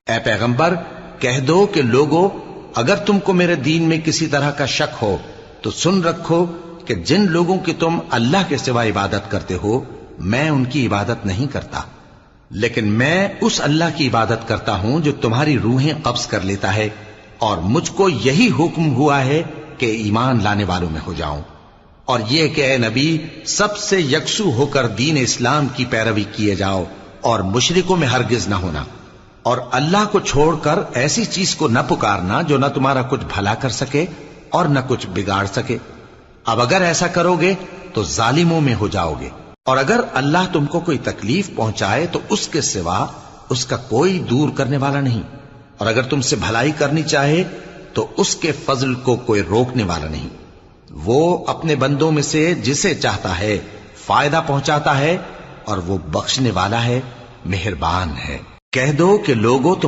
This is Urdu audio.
اے پیغمبر کہہ دو کہ لوگو اگر تم کو میرے دین میں کسی طرح کا شک ہو تو سن رکھو کہ جن لوگوں کی تم اللہ کے سوا عبادت کرتے ہو میں ان کی عبادت نہیں کرتا، لیکن میں اس اللہ کی عبادت کرتا ہوں جو تمہاری روحیں قبض کر لیتا ہے، اور مجھ کو یہی حکم ہوا ہے کہ ایمان لانے والوں میں ہو جاؤں، اور یہ کہ اے نبی سب سے یکسو ہو کر دین اسلام کی پیروی کیے جاؤ اور مشرکوں میں ہرگز نہ ہونا، اور اللہ کو چھوڑ کر ایسی چیز کو نہ پکارنا جو نہ تمہارا کچھ بھلا کر سکے اور نہ کچھ بگاڑ سکے۔ اب اگر ایسا کرو گے تو ظالموں میں ہو جاؤ گے، اور اگر اللہ تم کو کوئی تکلیف پہنچائے تو اس کے سوا اس کا کوئی دور کرنے والا نہیں، اور اگر تم سے بھلائی کرنی چاہے تو اس کے فضل کو کوئی روکنے والا نہیں۔ وہ اپنے بندوں میں سے جسے چاہتا ہے فائدہ پہنچاتا ہے، اور وہ بخشنے والا ہے، مہربان ہے۔ کہہ دو کہ لوگوں تمہارے